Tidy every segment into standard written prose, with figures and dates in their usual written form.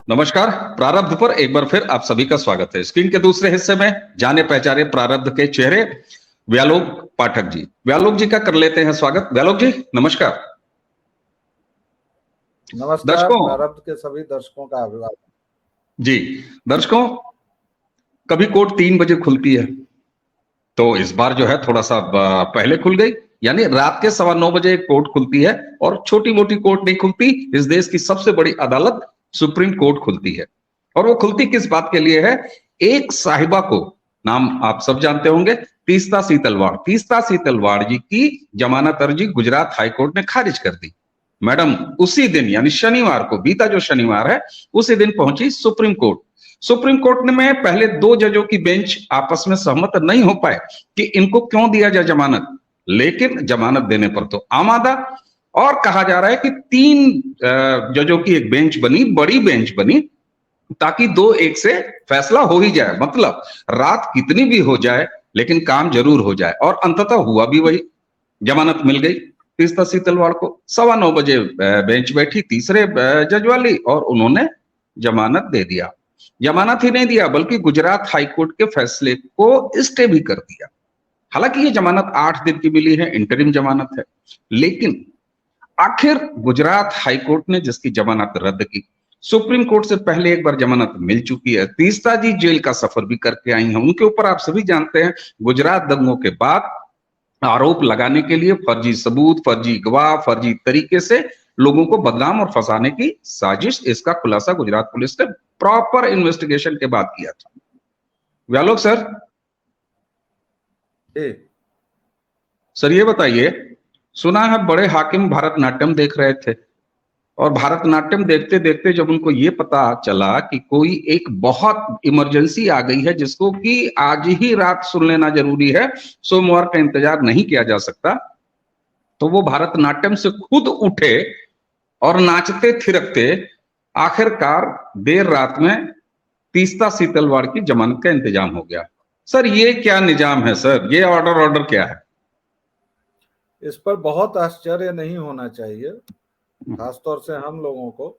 नमस्कार। प्रारब्ध पर एक बार फिर आप सभी का स्वागत है। स्क्रीन के दूसरे हिस्से में जाने पहचाने प्रारब्ध के चेहरे व्यालोक पाठक जी। व्यालोक जी का कर लेते हैं स्वागत। व्यालोक जी नमस्कार। नमस्कार। दर्शकों प्रारब्ध के सभी दर्शकों का अभिवादन जी। दर्शकों, कभी कोर्ट 3 बजे खुलती है, तो इस बार जो है थोड़ा सा पहले खुल गई, यानी रात के 9:15 बजे कोर्ट खुलती है। और छोटी मोटी कोर्ट नहीं खुलती, इस देश की सबसे बड़ी अदालत सुप्रीम कोर्ट खुलती है। और वो खुलती किस बात के लिए है? एक साहिबा को, नाम आप सब जानते होंगे, तीस्ता सीतलवाड़। तीस्ता सीतलवाड़ जी की जमानत अर्जी गुजरात हाईकोर्ट ने खारिज कर दी। मैडम उसी दिन यानी शनिवार को, बीता जो शनिवार है, उसी दिन पहुंची सुप्रीम कोर्ट। सुप्रीम कोर्ट में पहले 2 जजों की बेंच आपस में सहमत नहीं हो पाए कि इनको क्यों दिया जाए जमानत, लेकिन जमानत देने पर तो आमादा। और कहा जा रहा है कि 3 जजों की एक बेंच बनी, बड़ी बेंच बनी, ताकि 2-1 से फैसला हो ही जाए। मतलब रात कितनी भी हो जाए, लेकिन काम जरूर हो जाए। और अंततः हुआ भी वही, जमानत मिल गई तीस्ता सीतलवाड़ को। 9:15 बजे बेंच बैठी तीसरे जज वाली, और उन्होंने जमानत दे दिया। जमानत ही नहीं दिया, बल्कि गुजरात हाईकोर्ट के फैसले को स्टे भी कर दिया। हालांकि ये जमानत 8 दिन की मिली है, इंटरिम जमानत है। लेकिन आखिर गुजरात हाईकोर्ट ने जिसकी जमानत रद्द की, सुप्रीम कोर्ट से पहले एक बार जमानत मिल चुकी है। तीस्ता जी जेल का सफर भी करके आई हैं। उनके ऊपर आप सभी जानते हैं, गुजरात दंगों के बाद आरोप लगाने के लिए फर्जी सबूत, फर्जी गवाह, फर्जी तरीके से लोगों को बदनाम और फंसाने की साजिश, इसका खुलासा गुजरात पुलिस ने प्रॉपर इन्वेस्टिगेशन के बाद किया था। व्यालोक सर, सर ये बताइए, सुना है बड़े हाकिम भारतनाट्यम देख रहे थे, और भारतनाट्यम देखते देखते जब उनको ये पता चला कि कोई एक बहुत इमरजेंसी आ गई है जिसको कि आज ही रात सुन लेना जरूरी है, सोमवार का इंतजार नहीं किया जा सकता, तो वो भारतनाट्यम से खुद उठे और नाचते थिरकते आखिरकार देर रात में तीस्ता सीतलवाड़ की जमानत का इंतजाम हो गया। सर ये क्या निजाम है सर? ये ऑर्डर क्या है? इस पर बहुत आश्चर्य नहीं होना चाहिए, खासतौर से हम लोगों को,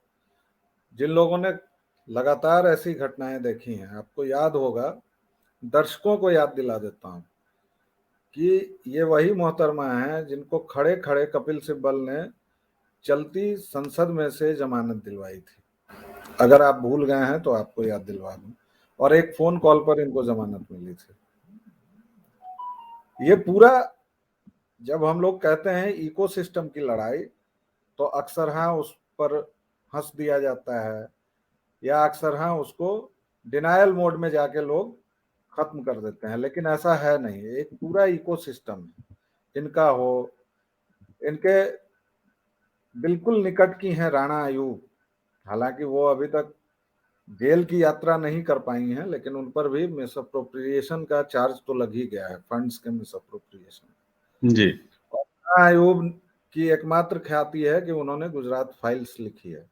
जिन लोगों ने लगातार ऐसी घटनाएं देखी हैं। आपको याद होगा, दर्शकों को याद दिला देता हूं कि ये वही मोहतरमा है जिनको खड़े खड़े कपिल सिब्बल ने चलती संसद में से जमानत दिलवाई थी। अगर आप भूल गए हैं तो आपको याद दिलवा दूं। और एक फोन कॉल पर इनको जमानत मिली थी। ये पूरा, जब हम लोग कहते हैं इकोसिस्टम की लड़ाई, तो अक्सर हाँ उस पर हंस दिया जाता है, या अक्सर हाँ उसको डिनायल मोड में जाके लोग खत्म कर देते हैं। लेकिन ऐसा है नहीं, एक पूरा इकोसिस्टम है। इनका हो, इनके बिल्कुल निकट की हैं राणा अयूब। हालांकि वो अभी तक जेल की यात्रा नहीं कर पाई हैं, लेकिन उन पर भी मिसअप्रोप्रिएशन का चार्ज तो लग ही गया है, फंड्स के मिसअप्रोप्रिएशन जी। और राणा अयूब की एकमात्र ख्याति है कि उन्होंने गुजरात फाइल्स लिखी है।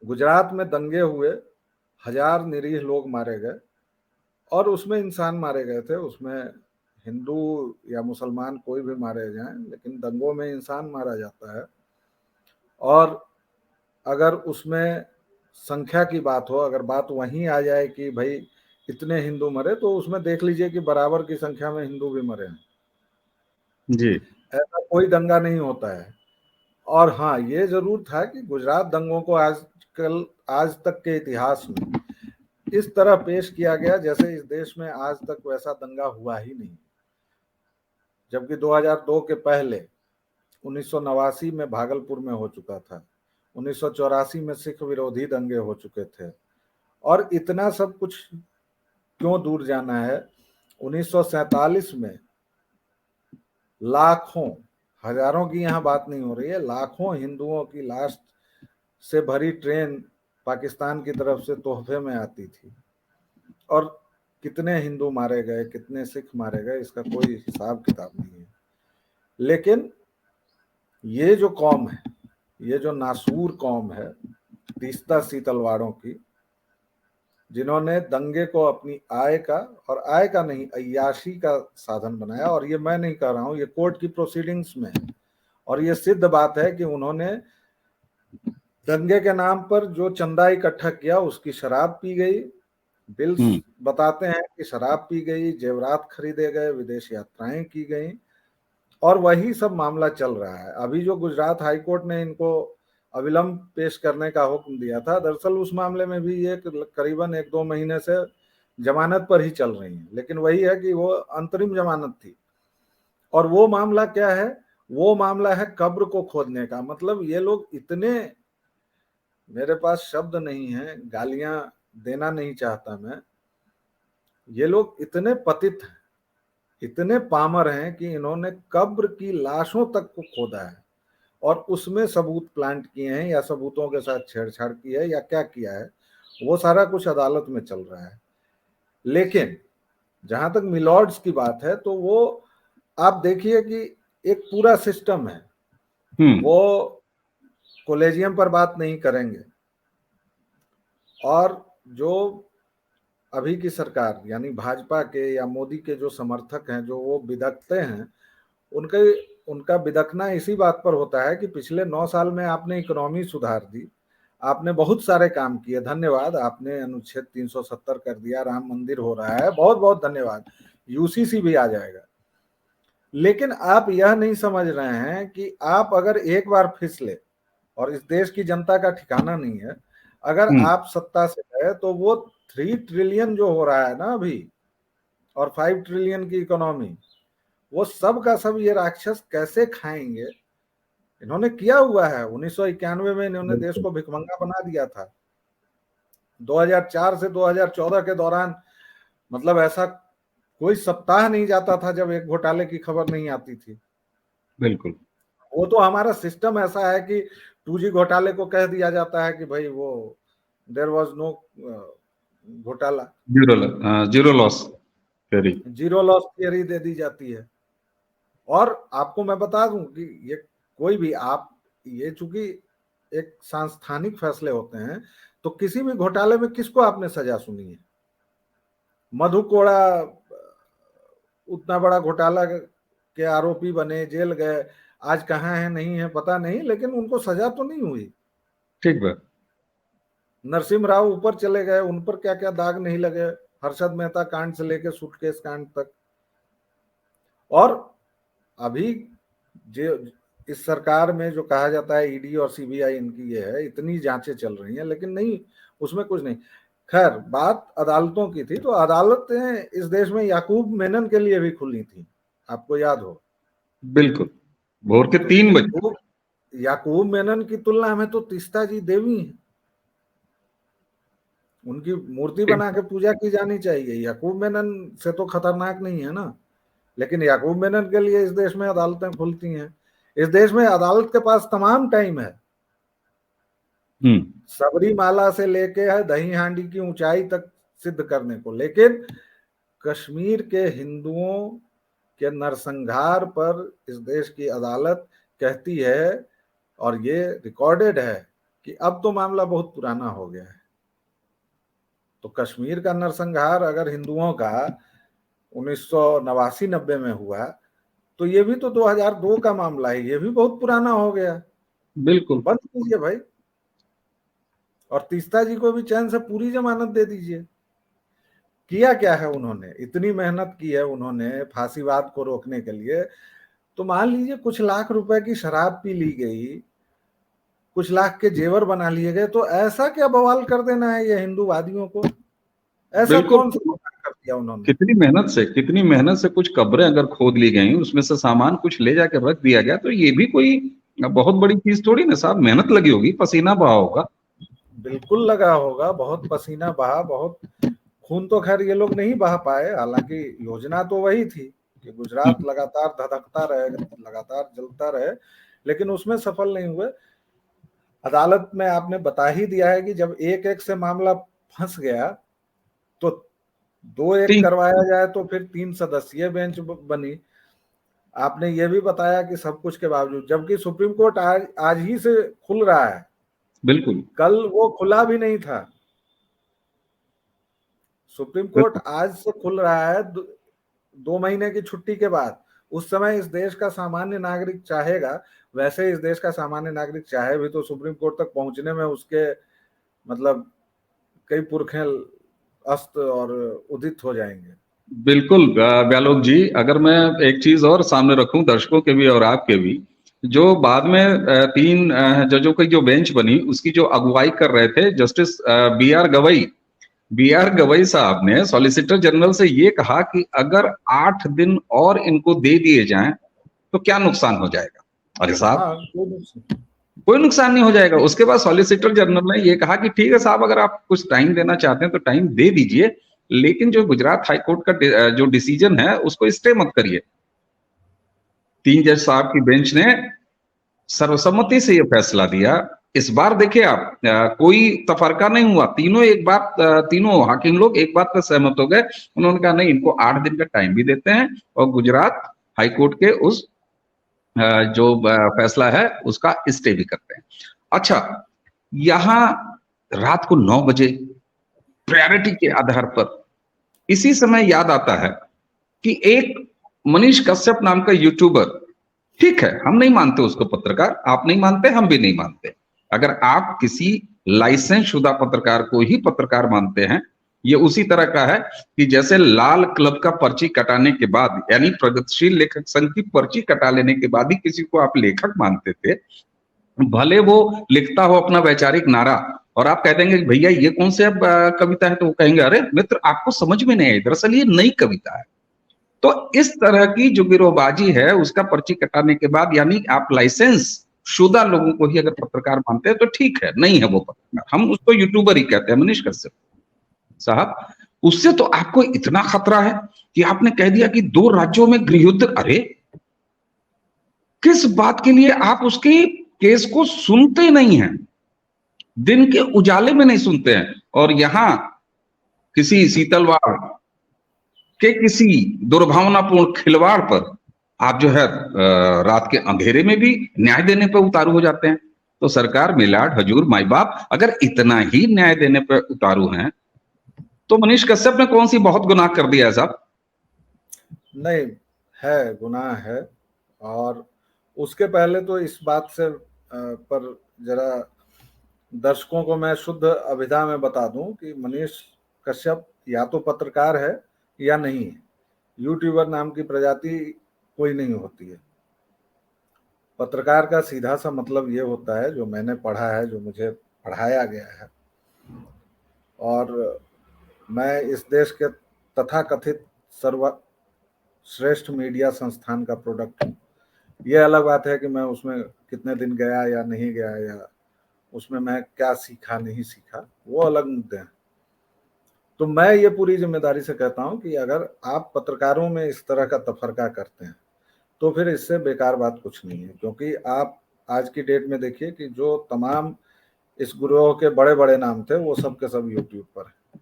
गुजरात में दंगे हुए, 1000 निरीह लोग मारे गए, और उसमें इंसान मारे गए थे। उसमें हिंदू या मुसलमान कोई भी मारे जाएं, लेकिन दंगों में इंसान मारा जाता है। और अगर उसमें संख्या की बात हो, अगर बात वहीं आ जाए कि भाई इतने हिंदू मरे, तो उसमें देख लीजिए कि बराबर की संख्या में हिंदू भी मरे हैं। जी। ऐसा कोई दंगा नहीं होता है। और हाँ, ये जरूर था कि गुजरात दंगों को आज तक के इतिहास में इस तरह पेश किया गया जैसे इस देश में आज तक वैसा दंगा हुआ ही नहीं। जबकि 2002 के पहले 1989 में भागलपुर में हो चुका था, 1984 में सिख विरोधी दंगे हो चुके थे। और इतना सब कुछ क्यों दूर जाना है, 1947 में लाखों, हजारों की यहाँ बात नहीं हो रही है, लाखों हिंदुओं की लाश से भरी ट्रेन पाकिस्तान की तरफ से तोहफे में आती थी। और कितने हिंदू मारे गए, कितने सिख मारे गए, इसका कोई हिसाब किताब नहीं है। लेकिन ये जो कौम है, ये जो नासूर कौम है तीस्ता सीतलवाड़ों की, जिन्होंने दंगे को अपनी आय का, और आय का नहीं, अय्याशी का साधन बनाया। और ये मैं नहीं कह रहा हूं, ये कोर्ट की प्रोसीडिंग्स में है। और ये सिद्ध बात है कि उन्होंने दंगे के नाम पर जो चंदा इकट्ठा किया उसकी शराब पी गई, बिल्स बताते हैं कि शराब पी गई, जेवरात खरीदे गए, विदेश यात्राएं की गई, और वही सब मामला चल रहा है। अभी जो गुजरात हाईकोर्ट ने इनको अविलंब पेश करने का हुक्म दिया था, दरअसल उस मामले में भी ये करीबन 1-2 महीने से जमानत पर ही चल रही है, लेकिन वही है कि वो अंतरिम जमानत थी। और वो मामला क्या है? वो मामला है कब्र को खोदने का। मतलब ये लोग इतने, मेरे पास शब्द नहीं है, गालियां देना नहीं चाहता मैं, ये लोग इतने पतित हैं, इतने पामर हैं कि इन्होंने कब्र की लाशों तक को खोदा है और उसमें सबूत प्लांट किए हैं, या सबूतों के साथ छेड़छाड़ की है, या क्या किया है, वो सारा कुछ अदालत में चल रहा है। लेकिन जहां तक मिलॉर्ड्स की बात है, तो वो आप देखिए कि एक पूरा सिस्टम है। वो कॉलेजियम पर बात नहीं करेंगे, और जो अभी की सरकार यानी भाजपा के या मोदी के जो समर्थक हैं, जो वो बिदकते हैं, उनके उनका बिदकना इसी बात पर होता है कि पिछले 9 साल में आपने इकोनॉमी सुधार दी, आपने बहुत सारे काम किए, धन्यवाद, आपने अनुच्छेद 370 कर दिया, राम मंदिर हो रहा है, बहुत बहुत धन्यवाद, यूसीसी भी आ जाएगा। लेकिन आप यह नहीं समझ रहे हैं कि आप अगर एक बार फिसले, और इस देश की जनता का ठिकाना नहीं है, अगर आप सत्ता से गए तो वो 3 ट्रिलियन जो हो रहा है ना अभी, और 5 ट्रिलियन की इकोनॉमी, वो सब का सब ये राक्षस कैसे खाएंगे? इन्होंने किया हुआ है। 1991 में इन्होंने देश को भिखमंगा बना दिया था। 2004 से 2014 के दौरान, मतलब ऐसा कोई सप्ताह नहीं जाता था जब एक घोटाले की खबर नहीं आती थी। बिल्कुल। वो तो हमारा सिस्टम ऐसा है कि 2G घोटाले को कह दिया जाता है कि भाई वो देयर वाज नो घोटाला, zero loss theory. Zero loss theory दे दी जाती है। और आपको मैं बता दूं कि ये कोई भी आप, ये चूंकि एक सांस्थानिक फैसले होते हैं, तो किसी भी घोटाले में किसको आपने सजा सुनी है? मधु कोड़ा उतना बड़ा घोटाला के आरोपी बने, जेल गए, आज कहाँ है नहीं है पता नहीं, लेकिन उनको सजा तो नहीं हुई। ठीक बात। नरसिम्हा राव ऊपर चले गए, उन पर क्या क्या दाग नहीं लगे, हर्षद मेहता कांड से लेकर सूटकेस कांड तक। और अभी जो इस सरकार में जो कहा जाता है ईडी और सीबीआई इनकी ये है, इतनी जांचें चल रही हैं, लेकिन नहीं, उसमें कुछ नहीं। खैर, बात अदालतों की थी, तो अदालतें इस देश में याकूब मेनन के लिए भी खुली थी, आपको याद हो। बिल्कुल, भोर के तो 3 बजे। याकूब मेनन की तुलना में तो तीस्ता जी देवी हैं, उनकी मूर्ति बना के पूजा की जानी चाहिए। याकूब मेनन से तो खतरनाक नहीं है ना। लेकिन याकूब मेनन के लिए इस देश में अदालतें खुलती हैं। इस देश में अदालत के पास तमाम टाइम है, सबरीमाला से लेके है दही हांडी की ऊंचाई तक सिद्ध करने को। लेकिन कश्मीर के हिंदुओं के नरसंहार पर इस देश की अदालत कहती है, और ये रिकॉर्डेड है, कि अब तो मामला बहुत पुराना हो गया है। तो कश्मीर का नरसंहार अगर हिंदुओं का 1989-90 में हुआ, तो ये भी तो 2002 का मामला है, ये भी बहुत पुराना हो गया। बिल्कुल। बंद कीजिए भाई, और तीस्ता जी को भी चैन से पूरी जमानत दे दीजिए। किया क्या है उन्होंने? इतनी मेहनत की है उन्होंने फांसीवाद को रोकने के लिए। तो मान लीजिए कुछ लाख रुपए की शराब पी ली गई, कुछ लाख के जेवर बना लिए गए, तो ऐसा क्या बवाल कर देना है ये हिंदूवादियों को? ऐसा बिल्कुल। कौन सा बवाल कर दिया उन्होंने? कितनी मेहनत से कुछ कब्रें अगर खोद ली गई, उसमें से सामान कुछ ले जाके रख दिया गया, तो ये भी कोई बहुत बड़ी चीज थोड़ी ना साहब। मेहनत लगी होगी, पसीना बहा होगा। बिल्कुल लगा होगा, बहुत पसीना बहा, बहुत खून तो खैर ये लोग नहीं बहा पाए। हालांकि योजना तो वही थी कि गुजरात लगातार धधकता रहे, लगातार जलता रहे, लेकिन उसमें सफल नहीं हुए। अदालत में आपने बता ही दिया है कि जब एक एक से मामला फंस गया, तो 2-1 ठीक। करवाया जाए तो फिर 3 सदस्यीय बेंच बनी। आपने ये भी बताया कि सब कुछ के बावजूद, जबकि सुप्रीम कोर्ट आज ही से खुल रहा है, बिल्कुल। कल वो खुला भी नहीं था। सुप्रीम कोर्ट बिल्कुल। आज से खुल रहा है, 2 महीने की छुट्टी के बाद। उस समय इस देश का सामान्य नागरिक चाहेगा, वैसे इस देश का सामान्य नागरिक चाहे भी तो सुप्रीम कोर्ट तक पहुंचने में उसके मतलब कई पुरखें अस्त और उदित हो जाएंगे। बिल्कुल ब्यालोक जी, अगर मैं एक चीज और सामने रखूं दर्शकों के भी और आपके भी, जो बाद में तीन जजों की जो बेंच बनी उसकी जो अगुवाई कर रहे थे जस्टिस बी आर गवई साहब ने सॉलिसिटर जनरल से ये कहा कि अगर 8 दिन और इनको दे दिए जाएं तो क्या नुकसान हो जाएगा। अरे साहब, हाँ, कोई नुकसान नहीं हो जाएगा। उसके बाद सॉलिसिटर जनरल ने ये कहा कि ठीक है साहब, अगर आप कुछ टाइम देना चाहते हैं तो टाइम दे दीजिए, लेकिन जो गुजरात हाई कोर्ट का जो डिसीजन है उसको स्टे मत करिए। 3 जज साहब की बेंच ने सर्वसम्मति से ये फैसला दिया। इस बार देखिए आप, कोई तफरका नहीं हुआ, तीनों एक बात, तीनों हाकिम लोग एक बात पर सहमत हो गए। उन्होंने कहा नहीं, इनको 8 दिन का टाइम भी देते हैं और गुजरात हाई कोर्ट के उस जो फैसला है उसका स्टे भी करते हैं। अच्छा, यहां रात को 9 बजे प्रायोरिटी के आधार पर इसी समय याद आता है कि एक मनीष कश्यप नाम का यूट्यूबर, ठीक है हम नहीं मानते उसको पत्रकार, आप नहीं मानते, हम भी नहीं मानते। अगर आप किसी लाइसेंस शुदा पत्रकार को ही पत्रकार मानते हैं, ये उसी तरह का है कि जैसे लाल क्लब का पर्ची कटाने के बाद, यानी प्रगतिशील लेखक संघ की पर्ची कटा लेने के बाद ही किसी को आप लेखक मानते थे, भले वो लिखता हो अपना वैचारिक नारा और आप कह देंगे भैया ये कौन से अब कविता है, तो वो कहेंगे अरे मित्र आपको समझ में नहीं आई, दरअसल ये नई कविता है। तो इस तरह की जो गिरोहबाजी है उसका पर्ची कटाने के बाद, यानी आप लाइसेंस शुदा लोगों को ही अगर पत्रकार मानते हैं तो ठीक है, नहीं है वो पत्रकार, हम उसको यूट्यूबर ही कहते हैं। मनीष कश्यप साहब, उससे तो आपको इतना खतरा है कि आपने कह दिया कि 2 राज्यों में गृहयुद्ध। अरे किस बात के लिए आप उसकी केस को सुनते नहीं हैं, दिन के उजाले में नहीं सुनते हैं, और यहां किसी शीतलवाड़ के किसी दुर्भावनापूर्ण खिलवाड़ पर आप जो है रात के अंधेरे में भी न्याय देने पर उतारू हो जाते हैं। तो सरकार, मिलाड, हजूर, माई बाप, अगर इतना ही न्याय देने पर उतारू हैं तो मनीष कश्यप ने कौन सी बहुत गुनाह कर दिया है साहब? नहीं, है, गुनाह है। और उसके पहले तो इस बात से पर जरा दर्शकों को मैं शुद्ध अभिधा में बता दूं कि मनीष कश्यप या तो पत्रकार है या नहीं है। यूट्यूबर नाम की प्रजाति कोई नहीं होती है। पत्रकार का सीधा सा मतलब ये होता है, जो मैंने पढ़ा है, जो मुझे पढ़ाया गया है, और मैं इस देश के तथाकथित सर्वश्रेष्ठ मीडिया संस्थान का प्रोडक्ट हूँ। ये अलग बात है कि मैं उसमें कितने दिन गया या नहीं गया, या उसमें मैं क्या सीखा नहीं सीखा, वो अलग मुद्दे हैं। तो मैं ये पूरी जिम्मेदारी से कहता हूं कि अगर आप पत्रकारों में इस तरह का तफरका करते हैं तो फिर इससे बेकार बात कुछ नहीं है। क्योंकि आप आज की डेट में देखिए कि जो तमाम इस गिरोह के बड़े बड़े नाम थे वो सब के सब यूट्यूब पर है।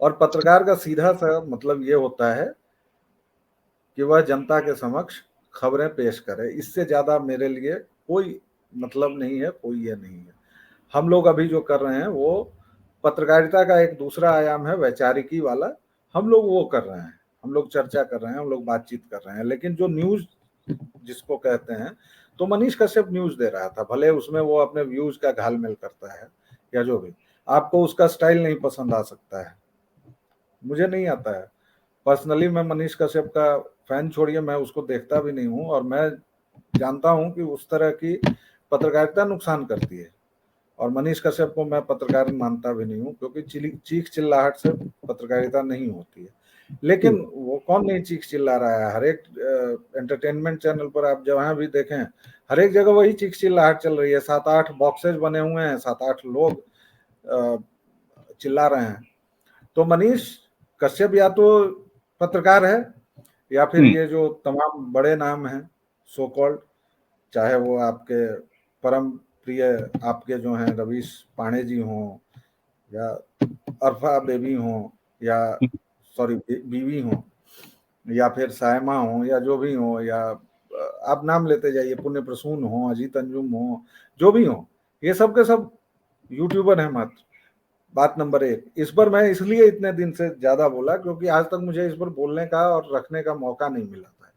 और पत्रकार का सीधा सा मतलब ये होता है कि वह जनता के समक्ष खबरें पेश करे। इससे ज्यादा मेरे लिए कोई मतलब नहीं है, कोई ये नहीं है। हम लोग अभी जो कर रहे हैं वो पत्रकारिता का एक दूसरा आयाम है, वैचारिकी वाला। हम लोग वो कर रहे हैं, हम लोग चर्चा कर रहे हैं, हम लोग बातचीत कर रहे हैं। लेकिन जो न्यूज जिसको कहते हैं, तो मनीष कश्यप न्यूज दे रहा था, भले उसमें वो अपने व्यूज का घालमेल करता है या जो भी। आपको उसका स्टाइल नहीं पसंद आ सकता है, मुझे नहीं आता है। पर्सनली मैं मनीष कश्यप का फैन छोड़िए, मैं उसको देखता भी नहीं हूँ, और मैं जानता हूँ कि उस तरह की पत्रकारिता नुकसान करती है। और मनीष कश्यप को मैं पत्रकार मानता भी नहीं हूँ, क्योंकि चीख चिल्लाहट से पत्रकारिता नहीं होती है। लेकिन वो कौन नहीं चीख चिल्ला रहा है? हर एक एंटरटेनमेंट चैनल पर आप जहाँ भी देखें, हर एक जगह वही चीख चिल्लाहट चल रही है। 7-8 बॉक्सेज बने हुए हैं, 7-8 लोग चिल्ला रहे हैं। तो मनीष कश्यप या तो पत्रकार है, या फिर ये जो तमाम बड़े नाम हैं सो कॉल्ड, चाहे वो आपके परम प्रिय आपके जो हैं रवीश पांडे जी हों, या अरफा बेबी हों, या सॉरी बीवी हों, या फिर सायमा हों, या जो भी हों, या आप नाम लेते जाइए, पुण्य प्रसून हों, अजीत अंजुम हों, जो भी हों, ये सब के सब यूट्यूबर हैं मात्र। बात नंबर 1। इस पर मैं इसलिए इतने दिन से ज्यादा बोला क्योंकि आज तक मुझे इस पर बोलने का और रखने का मौका नहीं मिला था।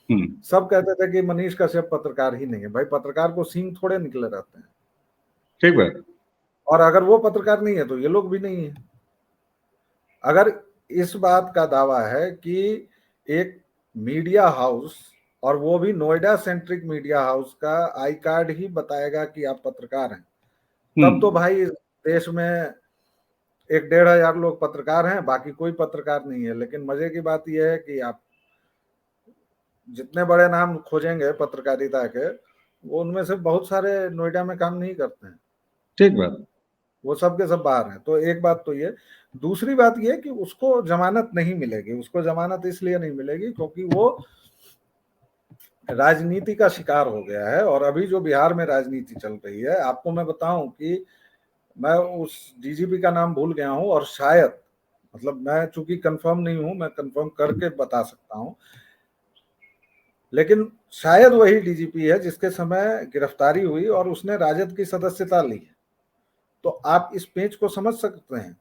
सब कहते थे कि मनीष कश्यप पत्रकार ही नहीं है। भाई पत्रकार को सींग थोड़े निकले रहते हैं, ठीक बात। और अगर वो पत्रकार नहीं है तो ये लोग भी नहीं है। अगर इस बात का दावा है कि एक मीडिया हाउस, और वो भी नोएडा सेंट्रिक मीडिया हाउस का आई कार्ड ही बताएगा कि आप पत्रकार हैं, तब तो भाई इस देश में 1-1,500 लोग पत्रकार हैं, बाकी कोई पत्रकार नहीं है। लेकिन मजे की बात यह है कि आप जितने बड़े नाम खोजेंगे पत्रकारिता के, वो उनमें से बहुत सारे नोएडा में काम नहीं करते हैं, ठीक बात। वो सब के सब बाहर हैं। तो एक बात तो ये, दूसरी बात ये कि उसको जमानत नहीं मिलेगी। उसको जमानत इसलिए नहीं मिलेगी क्योंकि वो राजनीति का शिकार हो गया है। और अभी जो बिहार में राजनीति चल रही है, आपको मैं बताऊं कि मैं उस डीजीपी का नाम भूल गया हूं, और शायद, मतलब मैं चूंकि कंफर्म नहीं हूं, मैं कंफर्म करके बता सकता हूं, लेकिन शायद वही डीजीपी है जिसके समय गिरफ्तारी हुई और उसने राजद की सदस्यता ली है। तो आप इस पेंच को समझ सकते हैं।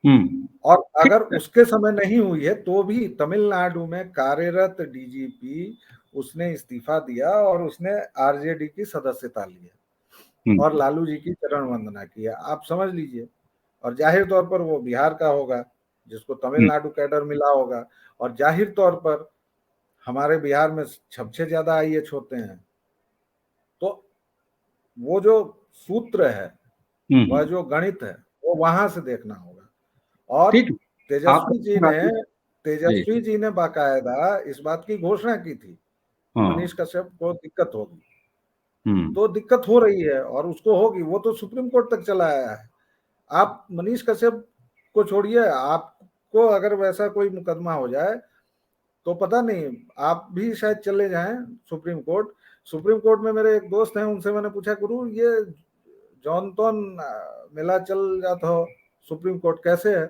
और ठीक अगर है। उसके समय नहीं हुई है तो भी तमिलनाडु में कार्यरत डीजीपी, उसने इस्तीफा दिया और उसने आरजेडी की सदस्यता ली है और लालू जी की चरण वंदना की है। आप समझ लीजिए। और जाहिर तौर पर वो बिहार का होगा, जिसको तमिलनाडु कैडर मिला होगा। और जाहिर तौर पर हमारे बिहार में सबसे ज्यादा आईएएस होते हैं। तो वो जो सूत्र है, वह जो गणित है, वो वहां से देखना होगा। और ठीक। आप तेजस्वी जी ने जी। तेजस्वी जी ने बाकायदा इस बात की घोषणा की थी कि हाँ। मनीष कश्यप को दिक्कत होगी। हम्म। तो दिक्कत हो रही है और उसको होगी, वो तो सुप्रीम कोर्ट तक चला आया है। आप मनीष कश्यप को छोड़िए, आपको अगर वैसा कोई मुकदमा हो जाए तो पता नहीं, आप भी शायद चले जाएं सुप्रीम कोर्ट। सुप्रीम कोर्ट में मेरे एक दोस्त हैं, उनसे मैंने पूछा, गुरु ये जॉन तोन मेला चल जाता हो, सुप्रीम कोर्ट कैसे है?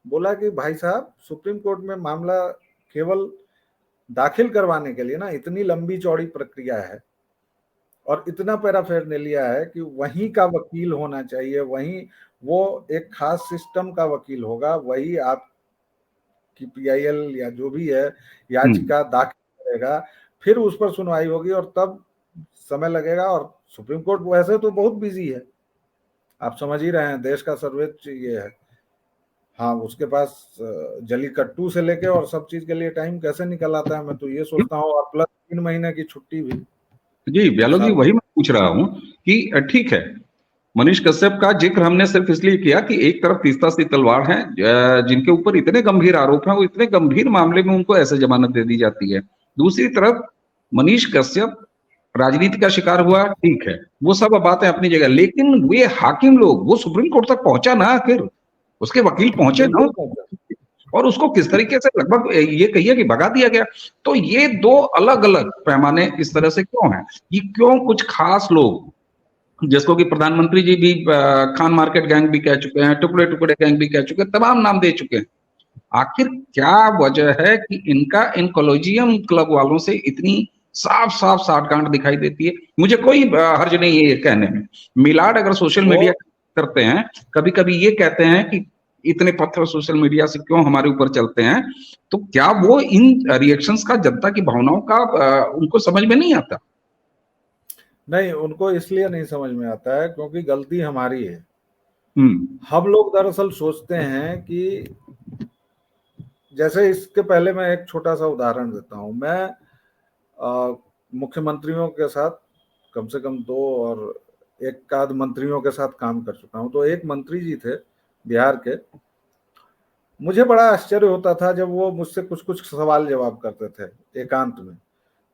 बोला कि भाई साहब, सुप्रीम कोर्ट में मामला केवल दाखिल करवाने के लिए ना इतनी लंबी चौड़ी प्रक्रिया है और इतना पैराफेरनेलिया है कि वहीं का वकील होना चाहिए, वहीं वो एक खास सिस्टम का वकील होगा, वही आपकी पीआईएल या जो भी है याचिका दाखिल करेगा, फिर उस पर सुनवाई होगी और तब समय लगेगा। और सुप्रीम कोर्ट वैसे तो बहुत बिजी है, आप समझ ही रहे हैं, देश का सर्वोच्च ये है। हाँ, उसके पास जलीकट्टू से लेके और सब चीज के लिए टाइम कैसे निकल आता है, मैं तो ये सोचता हूँ। और प्लस 3 महीने की छुट्टी भी जी ब्यालो जी, साल। वही मैं पूछ रहा हूँ कि ठीक है, मनीष कश्यप का जिक्र हमने सिर्फ इसलिए किया कि एक तरफ तीस्ता सी तलवार है, जिनके ऊपर इतने गंभीर आरोप हैं, वो इतने गंभीर मामले में उनको ऐसे जमानत दे दी जाती है। दूसरी तरफ मनीष कश्यप राजनीति का शिकार हुआ, ठीक है, वो सब बातें अपनी जगह, लेकिन वे हाकिम लोग, वो सुप्रीम कोर्ट तक पहुंचा ना, आखिर उसके वकील पहुंचे ना, बिल्कुल पहुंचा। और उसको किस तरीके से लगभग ये कहिए कि भगा दिया गया। तो ये दो अलग अलग पैमाने इस तरह से क्यों हैं? ये क्यों कुछ खास लोग, जिसको कि प्रधानमंत्री जी भी खान मार्केट गैंग भी कह चुके हैं, टुकड़े टुकड़े गैंग भी कह चुके हैं, तमाम नाम दे चुके हैं, आखिर क्या वजह है कि इनका इन कॉलेजियम क्लब वालों से इतनी साफ साफ साठगांठ दिखाई देती है? मुझे कोई हर्ज नहीं है ये कहने में। मिलाड अगर सोशल वो मीडिया करते हैं, कभी कभी ये कहते हैं कि इतने पत्थर सोशल मीडिया से क्यों हमारे ऊपर चलते हैं, तो क्या वो इन रिएक्शंस का, जनता की भावनाओं का उनको समझ में नहीं आता? नहीं, उनको इसलिए नहीं समझ में आता है क्योंकि गलती हमारी है। हम्म। हम लोग दरअसल सोचते हैं कि, जैसे इसके पहले मैं एक छोटा सा उदाहरण देता हूं। मैं मुख्यमंत्रियों के साथ कम से कम 2 और एक आध मंत्रियों के साथ काम कर चुका हूं। तो एक मंत्री जी थे बिहार के, मुझे बड़ा आश्चर्य होता था जब वो मुझसे कुछ कुछ सवाल जवाब करते थे एकांत में।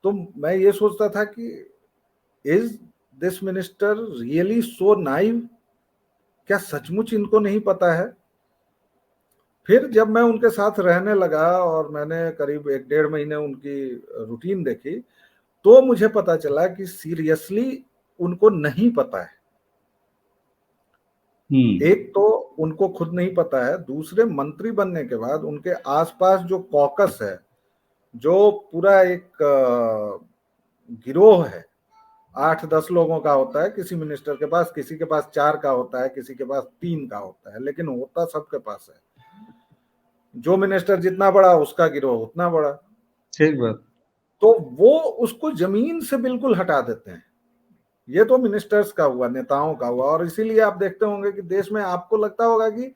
तो मैं ये सोचता था कि is this minister really so naive? क्या सचमुच इनको नहीं पता है? फिर जब मैं उनके साथ रहने लगा और मैंने करीब 1-1.5 महीने उनकी रूटीन देखी, तो मुझे पता चला कि सीरियसली उनको नहीं पता है। एक तो उनको खुद नहीं पता है, दूसरे मंत्री बनने के बाद उनके आसपास जो कॉकस है, जो पूरा एक गिरोह है, 8-10 लोगों का होता है किसी मिनिस्टर के पास, किसी के पास 4 का होता है, किसी के पास 3 का होता है, लेकिन होता सबके पास है। जो मिनिस्टर जितना बड़ा, उसका गिरोह उतना बड़ा। ठीक बात। तो वो उसको जमीन से बिल्कुल हटा देते हैं। ये तो मिनिस्टर्स का हुआ, नेताओं का हुआ। और इसीलिए आप देखते होंगे कि देश में आपको लगता होगा कि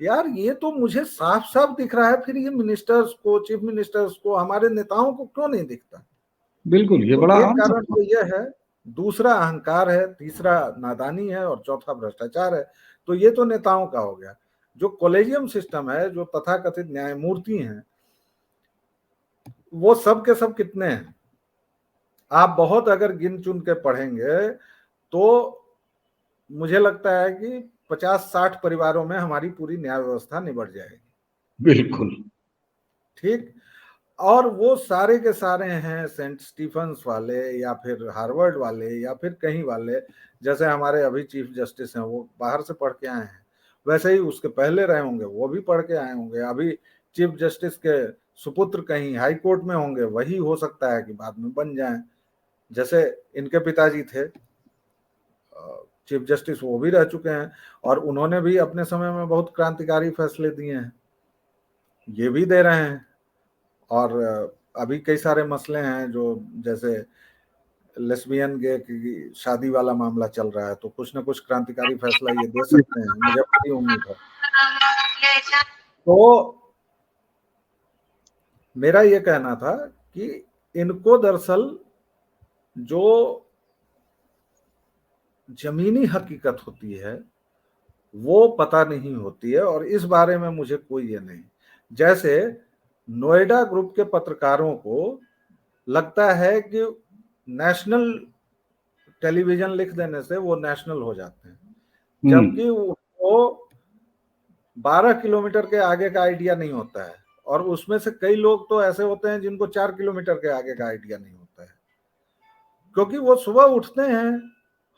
यार ये तो मुझे साफ साफ दिख रहा है, फिर ये मिनिस्टर्स को, चीफ मिनिस्टर्स को, हमारे नेताओं को क्यों नहीं दिखता? बिल्कुल, ये तो बड़ा एक आम कारण सवाल। तो ये है, दूसरा अहंकार है, तीसरा नादानी है, और चौथा भ्रष्टाचार है। तो ये तो नेताओं का हो गया। जो कॉलेजियम सिस्टम है, जो तथाकथित न्यायमूर्ति हैं, वो सब के सब कितने हैं? आप बहुत अगर गिन चुन के पढ़ेंगे तो मुझे लगता है कि 50-60 परिवारों में हमारी पूरी न्याय व्यवस्था निबट जाएगी। बिल्कुल। ठीक। और वो सारे के सारे हैं सेंट स्टीफंस वाले, या फिर हार्वर्ड वाले, या फिर कहीं वाले। जैसे हमारे अभी चीफ जस्टिस हैं, वो बाहर से पढ़ के आए हैं। वैसे ही उसके पहले रहे होंगे, वो भी पढ़ के आए होंगे। अभी चीफ जस्टिस के सुपुत्र कहीं हाई कोर्ट में होंगे, वही हो सकता है कि बाद में बन जाएं। जैसे इनके पिताजी थे चीफ जस्टिस, वो भी रह चुके हैं, और उन्होंने भी अपने समय में बहुत क्रांतिकारी फैसले दिए हैं, ये भी दे रहे हैं। और अभी कई सारे मसले हैं, जो जैसे लेस्बियन गे की शादी वाला मामला चल रहा है, तो कुछ ना कुछ क्रांतिकारी फैसला ये दे सकते हैं, मुझे पूरी उम्मीद है। तो मेरा ये कहना था कि इनको दरअसल जो जमीनी हकीकत होती है वो पता नहीं होती है, और इस बारे में मुझे कोई ये नहीं। जैसे नोएडा ग्रुप के पत्रकारों को लगता है कि नेशनल टेलीविजन लिख देने से वो नेशनल हो जाते हैं, जबकि वो 12 किलोमीटर के आगे का आइडिया नहीं होता है। और उसमें से कई लोग तो ऐसे होते हैं जिनको 4 किलोमीटर के आगे का आइडिया नहीं होता है, क्योंकि वो सुबह उठते हैं,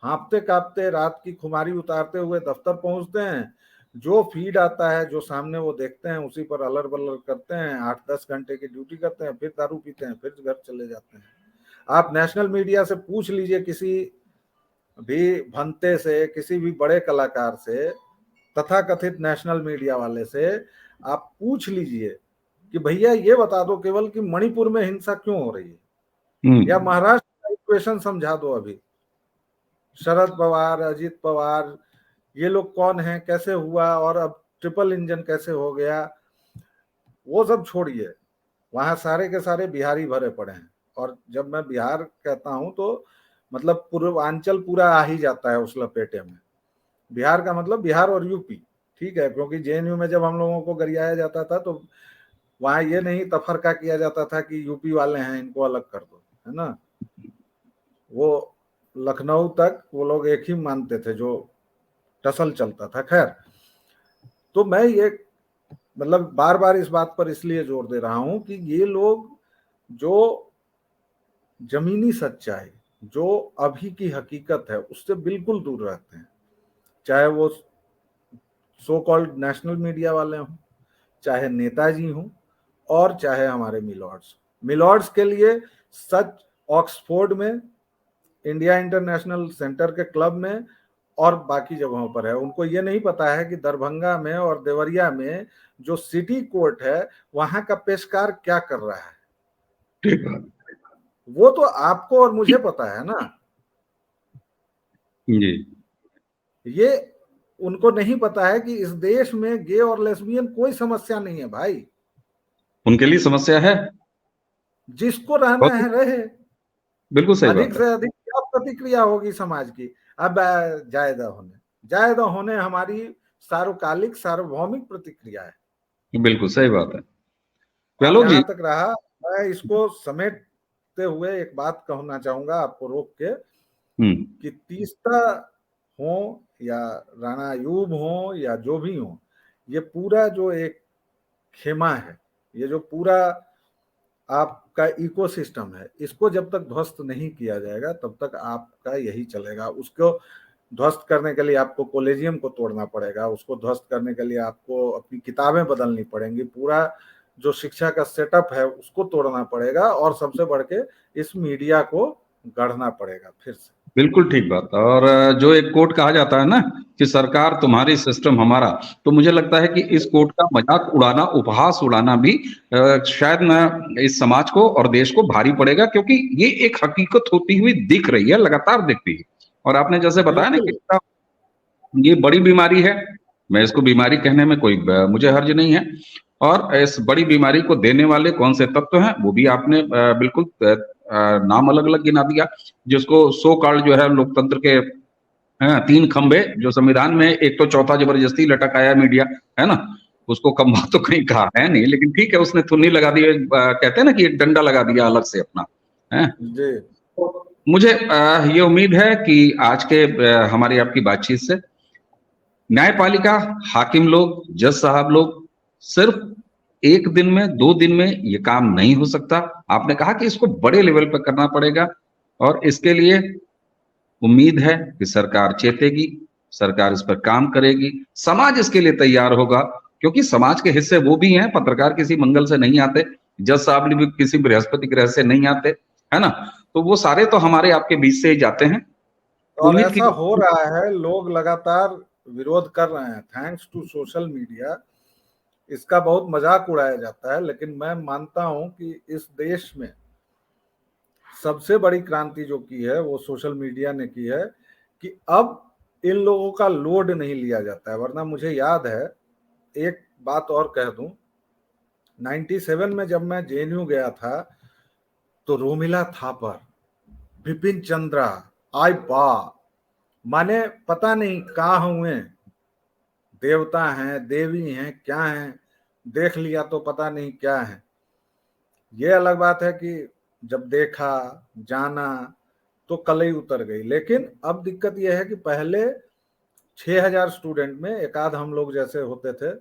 हाँपते कांपते रात की खुमारी उतारते हुए दफ्तर पहुंचते हैं, जो फीड आता है, जो सामने वो देखते हैं, उसी पर अलर बलर करते हैं, 8-10 घंटे की ड्यूटी करते हैं, फिर दारू पीते हैं, फिर घर चले जाते हैं। आप नेशनल मीडिया से पूछ लीजिए, किसी भी भंते से, किसी भी बड़े कलाकार से, तथाकथित नेशनल मीडिया वाले से आप पूछ लीजिए कि भैया ये बता दो केवल कि मणिपुर में हिंसा क्यों हो रही है, या महाराष्ट्र का इक्वेशन समझा दो। अभी शरद पवार, अजीत पवार, ये लोग कौन हैं, कैसे हुआ, और अब ट्रिपल इंजन कैसे हो गया, वो सब छोड़िए। वहां सारे के सारे बिहारी भरे पड़े हैं। और जब मैं बिहार कहता हूं तो मतलब पूर्वांचल पूरा आ ही जाता है उस लपेटे में। बिहार का मतलब बिहार और यूपी, ठीक है, क्योंकि जेएनयू में जब हम लोगों को गरियाया जाता था तो वहां ये नहीं तफरका किया जाता था कि यूपी वाले हैं, इनको अलग कर दो, है ना। वो लखनऊ तक वो लोग एक ही मानते थे, जो टसल चलता था। खैर, तो मैं ये मतलब बार बार इस बात पर इसलिए जोर दे रहा हूं कि ये लोग जो जमीनी सच्चाई, जो अभी की हकीकत है, उससे बिल्कुल दूर रहते हैं। चाहे वो सो कॉल्ड नेशनल मीडिया वाले हों, चाहे नेताजी हों, और चाहे हमारे मिलॉर्ड्स के लिए सच ऑक्सफोर्ड में, इंडिया इंटरनेशनल सेंटर के क्लब में, और बाकी जगहों पर है। उनको ये नहीं पता है कि दरभंगा में और देवरिया में जो सिटी कोर्ट है, वहां का पेशकार क्या कर रहा है। ठीक बात। वो तो आपको और मुझे पता है ना। जी। ये उनको नहीं पता है कि इस देश में गे और लेस्बियन कोई समस्या नहीं है भाई। उनके लिए समस्या है। जिसको रहना बहुत है रहे। बिल्कुल सही अधिक बात है। से अधिक क्या प्रतिक्रिया होगी समाज की? अब जायदा होने हमारी सार्वकालिक सार्वभौमिक प्रतिक्रिया है। बिल्कुल सही बात है। और आलोक जहां जी। तक रहा, मैं इसको समेटते हुए एक बात कहना चाहूंगा आपको रोक के, हम्म। कि तीस्ता हो या राणा अयूब हो या जो भी हो, ये पूरा जो एक खेमा है, ये जो पूरा आपका इकोसिस्टम है, इसको जब तक ध्वस्त नहीं किया जाएगा तब तक आपका यही चलेगा। उसको ध्वस्त करने के लिए आपको कॉलेजियम को तोड़ना पड़ेगा, उसको ध्वस्त करने के लिए आपको अपनी किताबें बदलनी पड़ेंगी, पूरा जो शिक्षा का सेटअप है उसको तोड़ना पड़ेगा, और सबसे बढ़ के इस मीडिया को गढ़ना पड़ेगा फिर से। बिल्कुल ठीक बात। और जो एक कोट कहा जाता है ना कि सरकार तुम्हारी सिस्टम हमारा, तो मुझे लगता है कि इस कोट का मजाक उड़ाना, उपहास उड़ाना भी शायद ना इस समाज को और देश को भारी पड़ेगा, क्योंकि ये एक हकीकत होती हुई दिख रही है, लगातार दिखती है। और आपने जैसे बताया ना कि बिल्कुल। ये बड़ी बीमारी है, मैं इसको बीमारी कहने में कोई मुझे हर्ज नहीं है। और इस बड़ी बीमारी को देने वाले कौन से तत्व हैं, वो भी आपने बिल्कुल नाम अलग अलग गिना दिया, जिसको सो कॉल्ड जो है लोकतंत्र के तीन खंभे जो संविधान में, एक तो चौथा जबरदस्ती लटकाया मीडिया, है ना, उसको खंभा तो कहीं कहा है नहीं, लेकिन ठीक है उसने थुन्नी लगा दी, कहते हैं ना कि एक डंडा लगा दिया अलग से अपना, है। जी। मुझे ये उम्मीद है कि आज के हमारी आपकी बातचीत से न्यायपालिका, हाकिम लोग, जज साहब लोग सिर्फ एक दिन में, 2 दिन में ये काम नहीं हो सकता। आपने कहा कि इसको बड़े लेवल पर करना पड़ेगा, और इसके लिए उम्मीद है कि सरकार चेतेगी, सरकार इस पर काम करेगी, समाज इसके लिए तैयार होगा, क्योंकि समाज के हिस्से वो भी हैं, पत्रकार किसी मंगल से नहीं आते, जज साहब भी किसी बृहस्पति ग्रह से नहीं आते, है ना? तो वो सारे तो हमारे आपके बीच से ही जाते हैं। और उम्मीद की ऐसा हो रहा है, लोग लगातार विरोध कर रहे हैं थैंक्स टू सोशल मीडिया। इसका बहुत मजाक उड़ाया जाता है, लेकिन मैं मानता हूं कि इस देश में सबसे बड़ी क्रांति जो की है वो सोशल मीडिया ने की है, कि अब इन लोगों का लोड नहीं लिया जाता है। वरना मुझे याद है, एक बात और कह दूं, 97 में जब मैं जेएनयू गया था, तो रोमिला थापर, बिपिन चंद्रा, आई बा, माने पता नहीं कहाँ हुए, देवता हैं, देवी हैं, क्या हैं, देख लिया तो पता नहीं क्या है। ये अलग बात है कि जब देखा, जाना, तो कलई उतर गई। लेकिन अब दिक्कत यह है कि पहले 6000 स्टूडेंट में एक आध हम लोग जैसे होते थे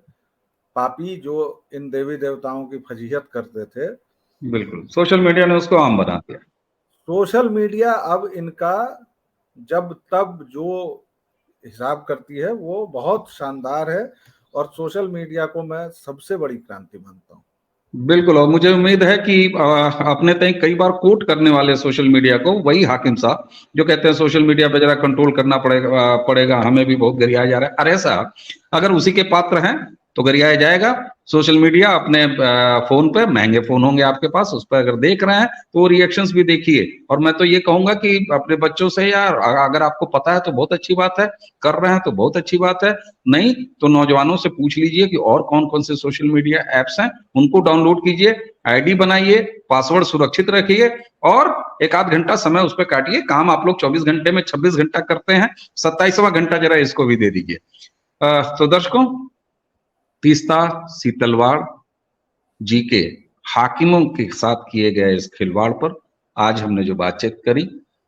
पापी, जो इन देवी देवताओं की फजीहत करते थे। बिल्कुल, सोशल मीडिया ने उसको आम बना दिया। सोशल मीडिया अब इनका जब तब जो हिसाब करती है वो बहुत शानदार है, और सोशल मीडिया को मैं सबसे बड़ी क्रांति मानता हूँ। बिल्कुल, और मुझे उम्मीद है कि अपने तय कई बार कोट करने वाले सोशल मीडिया को वही हाकिम साहब जो कहते हैं सोशल मीडिया पे जरा कंट्रोल करना पड़ेगा, हमें भी बहुत गरियाया जा रहा है। अरे साहब, अगर उसी के पात्र हैं तो गरियाया जाएगा। सोशल मीडिया अपने फोन पे, महंगे फोन होंगे आपके पास, उस पर अगर देख रहे हैं तो वो रिएक्शंस भी देखिए। और मैं तो ये कहूंगा कि अपने बच्चों से, यार अगर आपको पता है तो बहुत अच्छी बात है, कर रहे हैं तो बहुत अच्छी बात है, नहीं तो नौजवानों से पूछ लीजिए कि और कौन कौन से सोशल मीडिया एप्स हैं, उनको डाउनलोड कीजिए, आईडी बनाइए, पासवर्ड सुरक्षित रखिए, और एक आध घंटा समय उस पर काटिए। काम आप लोग 24 घंटे में 26 घंटा करते हैं, 27वां घंटा जरा इसको भी दे दीजिए। तो दर्शकों, तीस्ता सीतलवाड़ जी के हाकिमों के साथ किए गए इस खिलवाड़ पर आज हमने जो बातचीत करी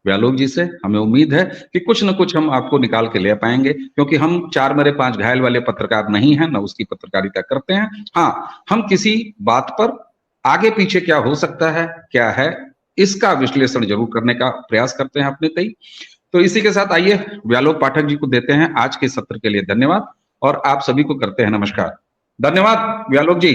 व्यालोक जी से, हमें उम्मीद है कि कुछ न कुछ हम आपको निकाल के ले पाएंगे, क्योंकि हम 4 मरे 5 घायल वाले पत्रकार नहीं हैं, न उसकी पत्रकारिता करते हैं। हाँ, हम किसी बात पर आगे पीछे क्या हो सकता है, क्या है, इसका विश्लेषण जरूर करने का प्रयास करते हैं अपने तय। तो इसी के साथ आइए व्यालोक पाठक जी को देते हैं आज के सत्र के लिए धन्यवाद, और आप सभी को करते हैं नमस्कार। धन्यवाद व्यालोक जी।